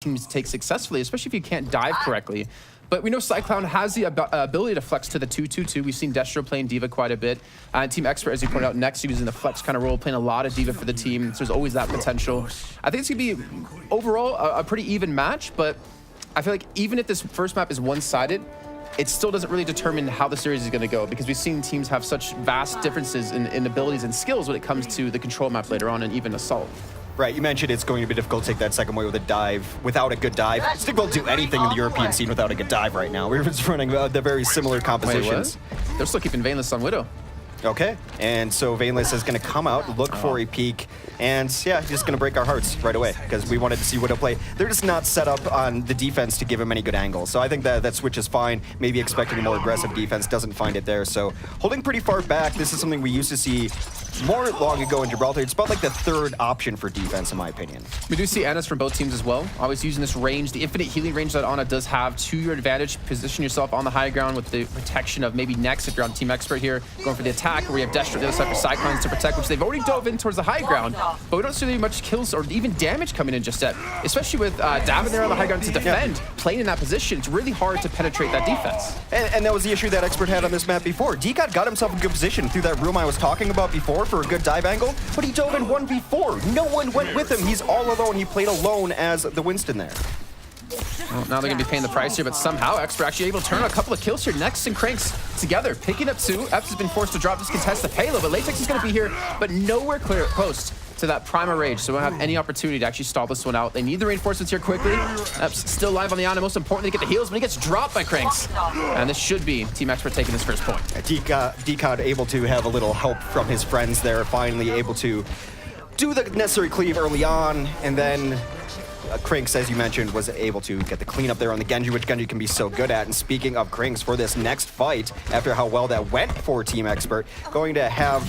teams take successfully, especially if you can't dive correctly. But we know Cyclown has the ability to flex to the 2-2-2. We've seen Destro playing D.Va quite a bit. Team Expert, as you pointed out, next using the flex kind of role, playing a lot of D.Va for the team. So there's always that potential. I think it's going to be, overall, a pretty even match. But I feel like even if this first map is one-sided, it still doesn't really determine how the series is going to go, because we've seen teams have such vast differences in abilities and skills when it comes to the control map later on and even Assault. Right, you mentioned it's going to be difficult to take that second wave with a dive without a good dive. It's difficult to do anything in the European scene without a good dive right now. We're just running the very similar compositions. They're still keeping Veinless on Widow. Okay, and so Veinless is going to come out, look for a peek, and yeah, he's just going to break our hearts right away because we wanted to see Widow play. They're just not set up on the defense to give him any good angles. So I think that switch is fine. Maybe expecting a more aggressive defense, doesn't find it there. So holding pretty far back, this is something we used to see more long ago in Gibraltar. It's about like the third option for defense, in my opinion. We do see Annas from both teams as well. Always using this range, the infinite healing range that Ana does have to your advantage. Position yourself on the high ground with the protection of maybe Next if you're on Team Expert here, going for the attack, where you have Destro on the other side for Cyclowns to protect, which they've already dove in towards the high ground, but we don't see really much kills or even damage coming in just yet, especially with Davin there on the high ground to defend. Playing in that position, it's really hard to penetrate that defense. And that was the issue that Expert had on this map before. Decat got himself in good position through that room I was talking about before for a good dive angle, but he dove in 1v4. No one went with him. He's all alone. He played alone as the Winston there. Well, now they're going to be paying the price here, but somehow Expert actually able to turn a couple of kills here. Next and Cranks together, picking up 2. Eps has been forced to drop this contest the payload, but Latex is going to be here, but nowhere close to that Prima Rage, so we don't have any opportunity to actually stall this one out. They need the reinforcements here quickly. Eps still live on the Ana. Most importantly, to get the heals, but he gets dropped by Cranks. And this should be Team Expert taking this first point. Decat able to have a little help from his friends there, finally able to do the necessary cleave early on, and then Cranks, as you mentioned, was able to get the cleanup there on the Genji, which Genji can be so good at. And speaking of Cranks, for this next fight, after how well that went for Team Expert, going to have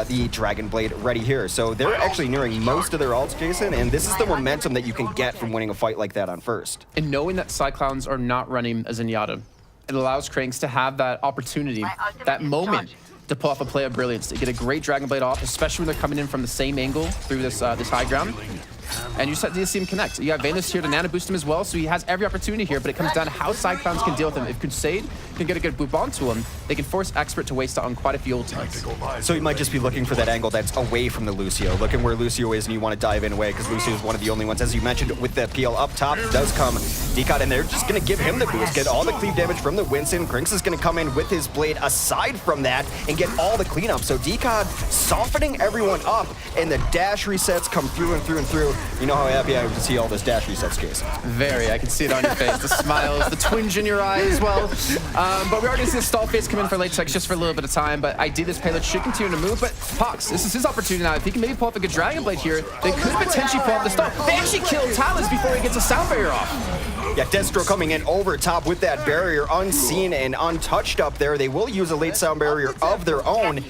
the Dragon Blade ready here. So they're actually nearing most of their ults, Jason, and this is the momentum that you can get from winning a fight like that on first. And knowing that Cyclowns are not running as Zenyatta, it allows Cranks to have that opportunity, that moment, to pull off a play of brilliance, to get a great Dragon Blade off, especially when they're coming in from the same angle through this this high ground. And you just need to see him connect. You have Veinless here to nano boost him as well, so he has every opportunity here, but it comes down to how Cyclowns can deal with him. If Crusade can get a good boop onto him, they can force Expert to waste out on quite a few ultimates. So you might just be looking for that angle that's away from the Lucio, looking where Lucio is, and you want to dive in away, because Lucio is one of the only ones, as you mentioned, with the PL up top, does come Decat in there, just going to give him the boost, get all the cleave damage from the Winston. Cranks is going to come in with his blade aside from that, and get all the cleanup. So Decat softening everyone up, and the dash resets come through and through and through. You know how happy I am to see all this dash resets, Jason. Very, I can see it on your face. The smiles, the twinge in your eye as well. But we already see the stall phase come in for Latex just for a little bit of time, but I did this payload should continue to move, but Pox, this is his opportunity now. If he can maybe pull off a good Dragon Blade here, they could potentially pull off the stall. They actually kill Talons before he gets a sound barrier off. Yeah, Destro coming in over top with that barrier unseen and untouched up there. They will use a late sound barrier of their own.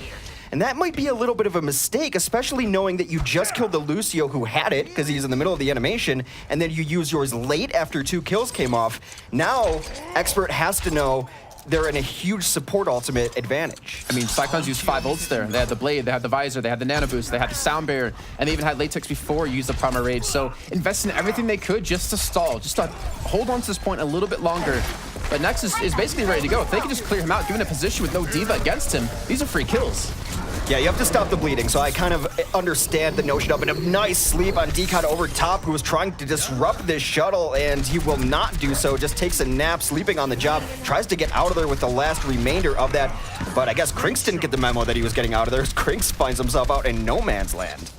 And that might be a little bit of a mistake, especially knowing that you just killed the Lucio who had it, because he's in the middle of the animation, and then you use yours late after 2 kills came off. Now, Expert has to know they're in a huge support ultimate advantage. I mean, Cyclones used 5 ults there. They had the Blade, they had the Visor, they had the Nano Boost, they had the Sound Barrier, and they even had Latex before use the Prima Rage. So invest in everything they could just to stall, just to hold on to this point a little bit longer. But Nexus is basically ready to go. If they can just clear him out, given a position with no D.Va against him, these are free kills. Yeah, you have to stop the bleeding, so I kind of understand the notion of it. A nice sleep on Decat over top, who was trying to disrupt this shuttle, and he will not do so. Just takes a nap, sleeping on the job, tries to get out of there with the last remainder of that. But I guess Cranks didn't get the memo that he was getting out of there. Cranks finds himself out in no man's land.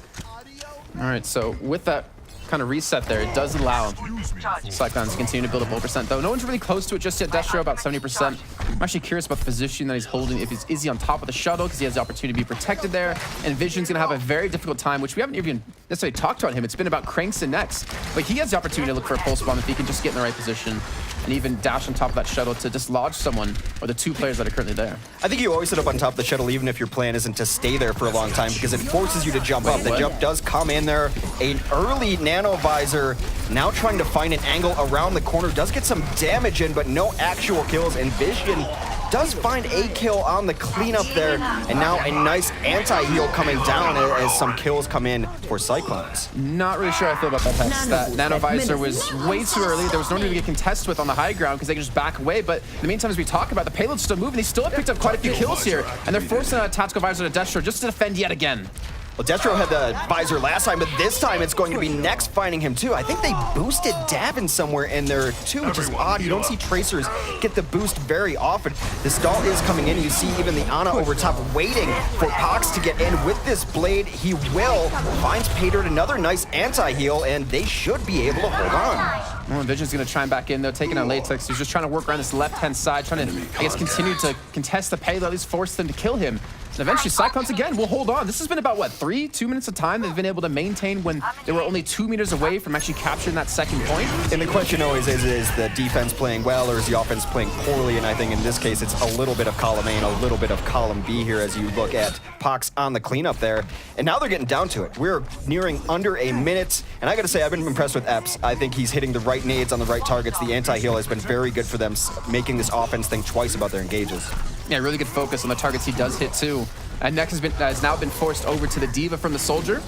All right, so with that kind of reset there, it does allow Cyclowns to continue to build up ultra%, though no one's really close to it just yet. Destro about 70%. I'm actually curious about the position that he's holding. If is he on top of the shuttle, because he has the opportunity to be protected there, and Vision's gonna have a very difficult time, which we haven't even necessarily talked about him. It's been about Cranks and Next, but he has the opportunity to look for a pulse bomb if he can just get in the right position and even dash on top of that shuttle to dislodge someone or the 2 players that are currently there. I think you always sit up on top of the shuttle even if your plan isn't to stay there for a long time, because it forces you to jump up. The jump does come in there. An early Nano Visor, now trying to find an angle around the corner, does get some damage in, but no actual kills, and Vision does find a kill on the cleanup there, and now a nice anti-heal coming down as some kills come in for Cyclowns. Not really sure how I feel about that Hex. That Nanovisor was way too early. There was no need to get contested with on the high ground because they can just back away. But in the meantime, as we talk about, the payload's still moving. They still have picked up quite a few kills here, and they're forcing a tactical visor to Destro just to defend yet again. Well, Destro had the visor last time, but this time it's going to be Next finding him too. I think they boosted Davin somewhere in there too, which is odd. You don't see Tracers get the boost very often. The stall is coming in. You see even the Ana over top waiting for Pox to get in with this blade. He will. Finds Paydirt another nice anti-heal, and they should be able to hold on. Well, Vision's going to try and back in, though, taking out Latex. He's just trying to work around this left-hand side, trying to, I guess, continue to contest the payload, at least force them to kill him. And eventually, Cyclowns again will hold on. This has been about, what, 2 minutes of time they've been able to maintain when they were only 2 meters away from actually capturing that second point. And the question always is the defense playing well or is the offense playing poorly? And I think in this case, it's a little bit of column A and a little bit of column B here as you look at Pox on the cleanup there. And now they're getting down to it. We're nearing under a minute. And I got to say, I've been impressed with Epps. I think he's hitting the right nades on the right targets. The anti-heal has been very good for them, making this offense think twice about their engages. Yeah, really good focus on the targets he does hit too. And Nex has now been forced over to the D.Va from the Soldier.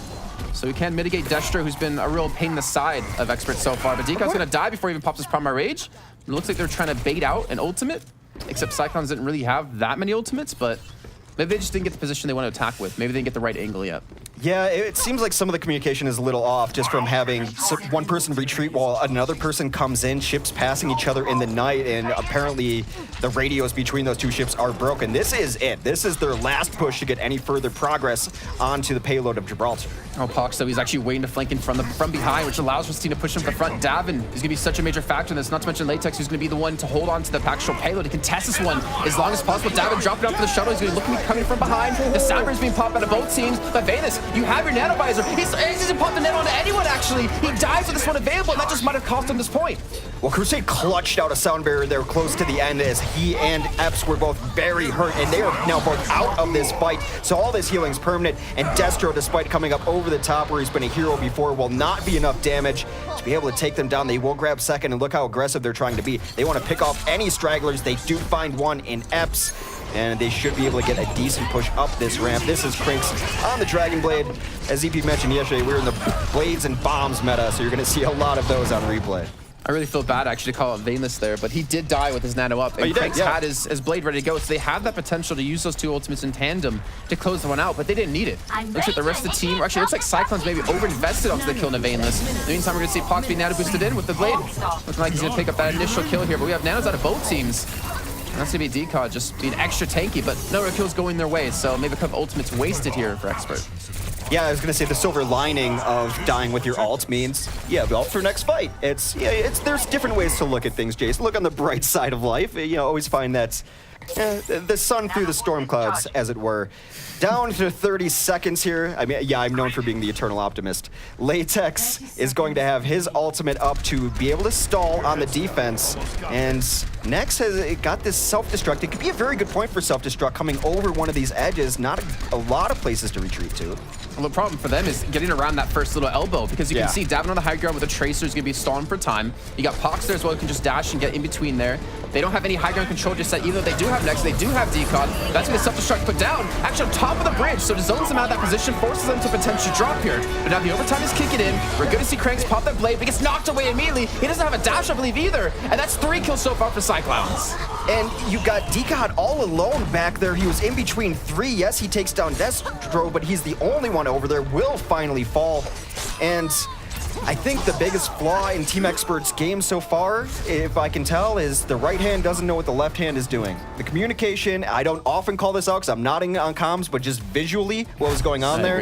So he can mitigate Destro, who's been a real pain in the side of Expert so far. But Decod's going to die before he even pops his Primal Rage. It looks like they're trying to bait out an ultimate, except Cyclowns didn't really have that many ultimates, but maybe they just didn't get the position they want to attack with. Maybe they didn't get the right angle yet. Yeah, it seems like some of the communication is a little off just from having one person retreat while another person comes in, ships passing each other in the night, and apparently the radios between those two ships are broken. This is it. This is their last push to get any further progress onto the payload of Gibraltar. Oh, Pox, though, he's actually waiting to flank in from behind, which allows Racine to push him to the front. Davin is going to be such a major factor in this, not to mention Latex, who's going to be the one to hold on to the actual payload to contest this one as long as possible. Davin dropping out for the shuttle. He's going to look at me coming from behind. The Soundbird's being popped out of both teams. But Venus, you have your nanovisor. He doesn't pop the net onto anyone, actually. He dies with this one available, and that just might have cost him this point. Well, Crusade clutched out a sound barrier there close to the end as he and Epps were both very hurt, and they are now both out of this fight. So all this healing's permanent, and Destro, despite coming up over the top where he's been a hero before, will not be enough damage to be able to take them down. They will grab second, and look how aggressive they're trying to be. They want to pick off any stragglers. They do find one in Epps, and they should be able to get a decent push up this ramp. This is Crinks on the Dragon Blade. As EP mentioned yesterday, we're in the blades and bombs meta, so you're going to see a lot of those on replay. I really feel bad actually to call it Veinless there, but he did die with his nano up, and Cranks had his blade ready to go, so they have that potential to use those two ultimates in tandem to close the one out, but they didn't need it. Looks like the rest of the team, or actually it looks like Cyclowns maybe over-invested onto the kill into Veinless. In the meantime, we're going to see Pox being nano boosted in with the blade. Looking like he's going to pick up that initial kill here, but we have nanos out of both teams. That's going to be Decod just being extra tanky, but no real kills going their way, so maybe a couple ultimates wasted here for Expert. Yeah, I was gonna say the silver lining of dying with your ult means, ult for next fight. There's different ways to look at things, Jason. Look on the bright side of life. Always find that the sun through the storm clouds, as it were. Down to 30 seconds here. I mean, I'm known for being the eternal optimist. Latex is going to have his ultimate up to be able to stall on the defense, and Nex has got this self-destruct. It could be a very good point for self-destruct coming over one of these edges. Not a lot of places to retreat to. Well, the problem for them is getting around that first little elbow, because you can see Davin on the high ground with a Tracer is going to be stalling for time. You got Pox there as well, who can just dash and get in between there. They don't have any high ground control just yet, even though they do have Nex, they do have Decod. That's going to self-destruct put down, actually on top of the bridge, so it zones them out of that position, forces them to potentially drop here. But now the overtime is kicking in. We're going to see Cranks pop that blade, but he gets knocked away immediately. He doesn't have a dash, I believe, either. And that's 3 kills so far for Cyclowns. And you got Decod all alone back there. He was in between 3. Yes, he takes down Destro, but he's the only one over there. Will finally fall. And I think the biggest flaw in Team Expert's game so far, if I can tell, is the right hand doesn't know what the left hand is doing. The communication, I don't often call this out because I'm nodding on comms, but just visually what was going on there,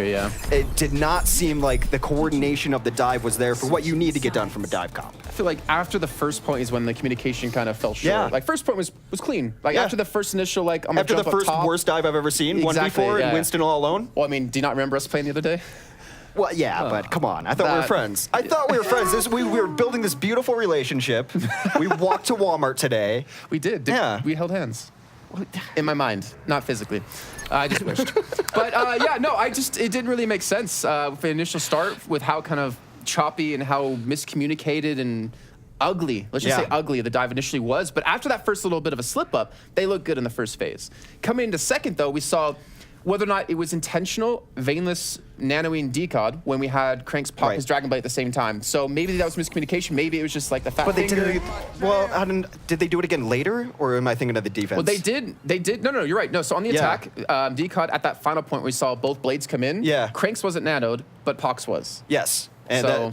it did not seem like the coordination of the dive was there for what you need to get done from a dive comp. I feel like after the first point is when the communication kind of fell short. Yeah. Like first point was clean. Like after the first initial I'm gonna after jump the first up top, worst dive I've ever seen, 1v4 and Winston all alone. Well, I mean, do you not remember us playing the other day? Well, yeah, but come on. I thought we were friends. I thought we were friends. We were building this beautiful relationship. We walked to Walmart today. We did. We held hands. In my mind, not physically. I just wished. But it didn't really make sense for the initial start with how kind of choppy and how miscommunicated and ugly. Let's just say ugly, the dive initially was. But after that first little bit of a slip up, they looked good in the first phase. Coming into second, though, we saw whether or not it was intentional, Veinless nanoing decod when we had Cranks pop his Dragon Blade at the same time. So maybe that was miscommunication. Maybe it was just like the fat finger. They did. Well, did they do it again later, or am I thinking of the defense? Well, they did. They did. No, you're right. No, so on the attack, decod at that final point, we saw both blades come in. Yeah. Cranks wasn't nanoed, but Pox was. Yes. And so,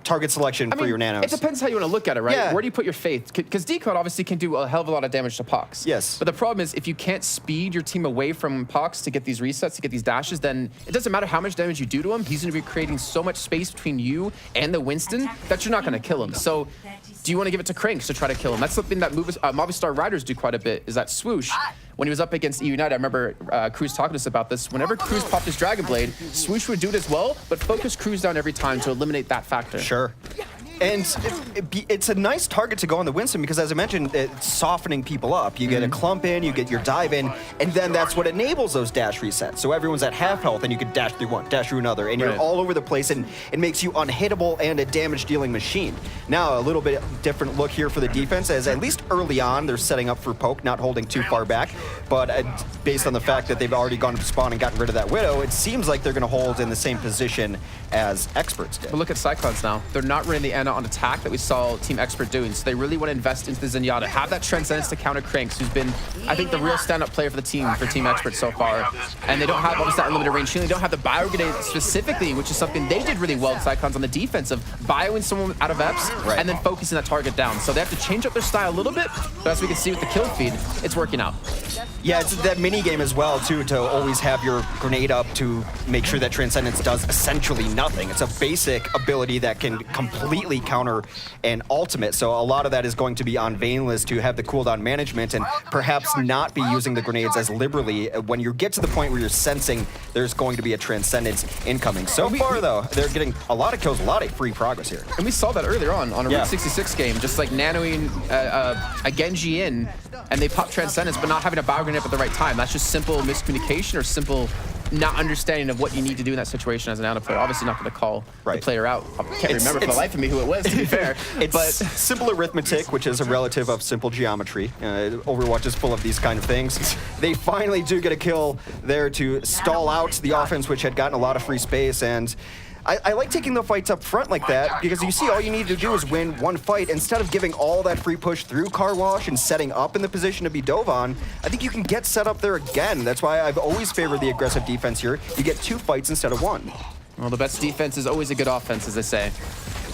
target selection for your nanos. It depends how you want to look at it, right? Yeah. Where do you put your faith? Because decod obviously can do a hell of a lot of damage to Pox. Yes. But the problem is if you can't speed your team away from Pox to get these resets, to get these dashes, then it doesn't matter how much damage you do to him. He's going to be creating so much space between you and the Winston that you're not going to kill him. So do you want to give it to Cranks to try to kill him? That's something that Movistar Riders do quite a bit, is that swoosh. When he was up against EU United, I remember Cruz talking to us about this. Whenever Cruz popped his Dragon Blade, swoosh would do it as well, but focus Cruz down every time to eliminate that factor. Sure. And it's a nice target to go on the Winston because, as I mentioned, it's softening people up. You get a clump in, you get your dive in, and then that's what enables those dash resets. So everyone's at half health, and you can dash through one, dash through another, and you're all over the place, and it makes you unhittable and a damage-dealing machine. Now, a little bit different look here for the defense, as at least early on, they're setting up for poke, not holding too far back. But based on the fact that they've already gone to spawn and gotten rid of that Widow, it seems like they're going to hold in the same position as Experts did. But look at Cyclowns now. They're not running the Ana on attack that we saw Team Expert doing, so they really want to invest into the Zenyatta, have that Transcendence to counter Cranks, who's been, I think, the real stand-up player for the team, for Team Expert so far. And they don't have, obviously, that unlimited range shielding. They don't have the Bio Grenade specifically, which is something they did really well with Cyclowns on the defense of bioing someone out of EPs and then focusing that target down. So they have to change up their style a little bit, but as we can see with the kill feed, it's working out. Yeah, it's that mini game as well, too, to always have your grenade up to make sure that Transcendence does essentially nothing. It's a basic ability that can completely counter an ultimate, so a lot of that is going to be on Veinless to have the cooldown management and perhaps not be using the grenades as liberally when you get to the point where you're sensing there's going to be a Transcendence incoming. So far, though, they're getting a lot of kills, a lot of free progress here. And we saw that earlier on a Route 66 game, just like nanoing a Genji in, and they pop Transcendence, but not having a Bio Grenade up at the right time. That's just simple miscommunication or simple not understanding of what you need to do in that situation as an Ana player. Obviously not going to call the player out. I can't remember for the life of me who it was, to be fair. But simple arithmetic, which is a relative of simple geometry. Overwatch is full of these kind of things. They finally do get a kill there to stall out the offense, which had gotten a lot of free space. And I like taking the fights up front like that because you see all you need to do is win one fight. Instead of giving all that free push through car wash and setting up in the position to be dove on, I think you can get set up there again. That's why I've always favored the aggressive defense here. You get 2 fights instead of 1. Well, the best defense is always a good offense, as they say.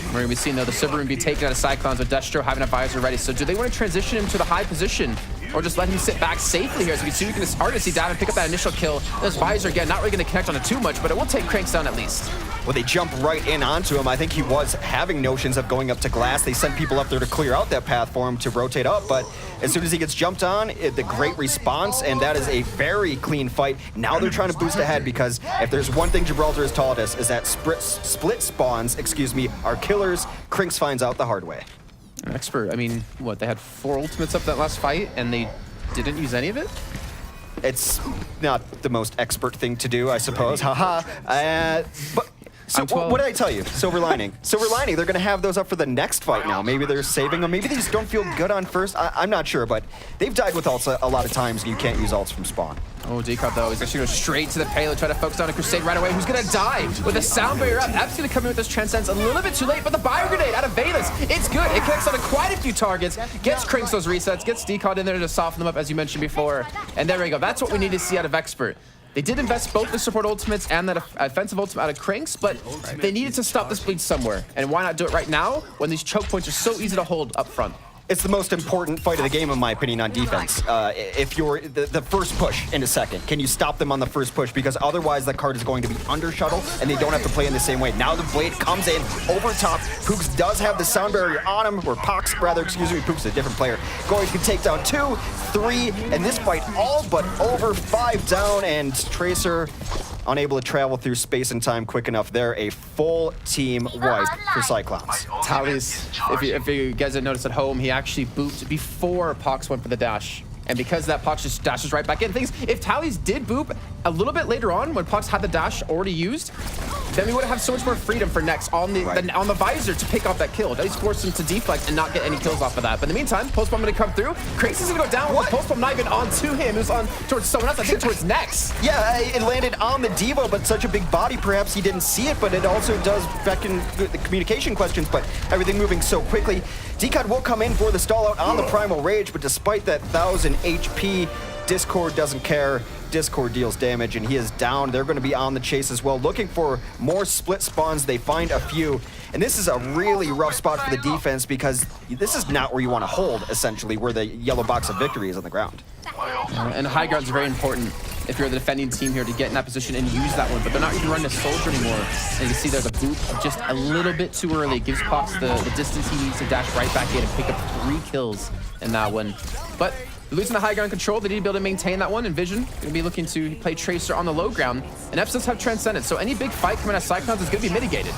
We're going to be seeing, though, the server room be taken out of Cyclowns with Destro having a visor ready. So do they want to transition him to the high position or just let him sit back safely here? As we can see, we can start to see Davin pick up that initial kill. This visor, again, not really going to connect on it too much, but it will take Cranks down at least. Well, they jump right in onto him. I think he was having notions of going up to glass. They sent people up there to clear out that path for him to rotate up, but as soon as he gets jumped on, the great response, and that is a very clean fight. Now they're trying to boost ahead because if there's one thing Gibraltar has taught us is that split spawns, are killers. Crinks finds out the hard way. Expert, I mean, what, they had 4 ultimates up that last fight and they didn't use any of it? It's not the most expert thing to do, I suppose. Haha. But so what did I tell you? Silver lining. Silver lining, they're going to have those up for the next fight now. Maybe they're saving them. Maybe they just don't feel good on first. I'm not sure, but they've died with ults a lot of times, and you can't use ults from spawn. Oh, Decod, though, is actually going straight to the payload, try to focus on a Crusade right away. Who's going to die with a sound barrier up? Ep's going to come in with this Transcendence a little bit too late, but the Bio Grenade out of Veinless, it's good. It connects on quite a few targets, gets Cranks those resets, gets Decod in there to soften them up, as you mentioned before. And there we go. That's what we need to see out of Expert. They did invest both the support ultimates and that offensive ultimate out of Cranks, but they needed to stop this bleed somewhere. And why not do it right now when these choke points are so easy to hold up front? It's the most important fight of the game, in my opinion, on defense. If you're the first push into second, can you stop them on the first push? Because otherwise, the card is going to be under shuttle, and they don't have to play in the same way. Now the blade comes in over top. Pooks does have the sound barrier on him, or Pox, rather, excuse me. Pooks is a different player. Going to take down 2, 3, and this fight all but over. 5 down, and Tracer unable to travel through space and time quick enough there. A full team wipe for Cyclowns. Tally's, if you guys didn't notice at home, he actually booped before Pox went for the dash. And because of that, Pox just dashes right back in. Things, if Tally's did boop a little bit later on, when Pox had the dash already used, then we would have so much more freedom for Nex on the on the visor to pick off that kill. That he's forced him to deflect and not get any kills off of that. But in the meantime, Pulse Bomb going to come through. Cranks is going to go down with the Pulse Bomb not even onto him. It was on towards someone else, I think towards Nex. Yeah, it landed on the Devo, but such a big body, perhaps he didn't see it, but it also does beckon the communication questions, but everything moving so quickly. Decod will come in for the stall out on the Primal Rage, but despite that 1,000 HP, Discord doesn't care. Discord deals damage, and he is down. They're going to be on the chase as well, looking for more split spawns. They find a few, and this is a really rough spot for the defense because this is not where you want to hold, essentially, where the yellow box of victory is on the ground. And high ground is very important if you're the defending team here to get in that position and use that one, but they're not even running a soldier anymore. And you can see there's a boop just a little bit too early. It gives Pox the distance he needs to dash right back in and pick up 3 kills in that one. But losing the high ground control, they need to be able to maintain that one. And Vision going to be looking to play Tracer on the low ground. And Epsons have Transcendence, so any big fight coming out of Cyclowns is going to be mitigated.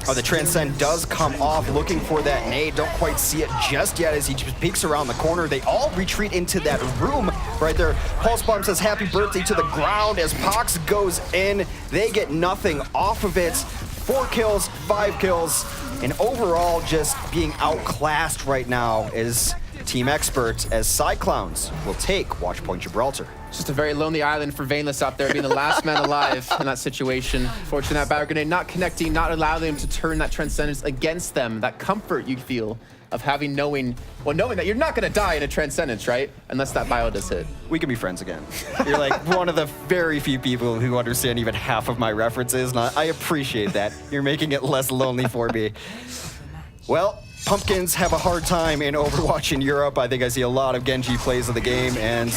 Oh, the Transcend does come off, looking for that nade. Don't quite see it just yet as he just peeks around the corner. They all retreat into that room right there. Pulse Bomb says happy birthday to the ground as Pox goes in. They get nothing off of it. 4 kills, 5 kills, and overall just being outclassed right now is Team Expert, as Cyclowns will take Watchpoint Gibraltar. It's just a very lonely island for Vainless out there, being the last man alive in that situation. Fortunately, that Battle Grenade not connecting, not allowing them to turn that Transcendence against them. That comfort you feel of knowing that you're not going to die in a Transcendence, right? Unless that bio does hit. We can be friends again. You're like one of the very few people who understand even half of my references, and I appreciate that. You're making it less lonely for me. Well, Pumpkins have a hard time in Overwatch in Europe. I think I see a lot of Genji plays of the game, and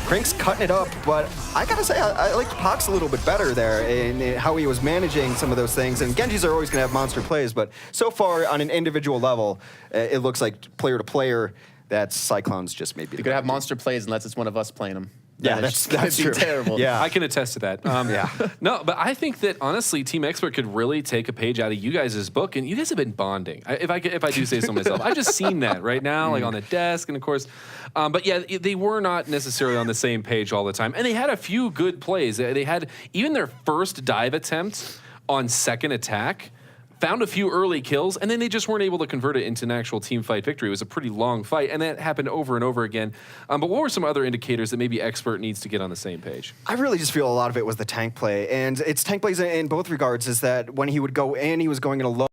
Krink's cutting it up, but I gotta say, I liked Pox a little bit better there in how he was managing some of those things, and Genjis are always gonna have monster plays, but so far on an individual level, it looks like player to player, that Cyclowns just maybe. You're gonna have monster plays unless it's one of us playing them. Yeah, that's true. Terrible. Yeah, I can attest to that. Yeah. No, but I think that honestly, Team Expert could really take a page out of you guys' book, and you guys have been bonding. If I do say so myself, I've just seen that right now, like on the desk, and of course, but yeah, they were not necessarily on the same page all the time, and they had a few good plays. They had even their first dive attempt on second attack. Found a few early kills, and then they just weren't able to convert it into an actual team fight victory. It was a pretty long fight, and that happened over and over again. But what were some other indicators that maybe Expert needs to get on the same page? I really just feel a lot of it was the tank play, and it's tank plays in both regards, is that when he would go in, he was going in a low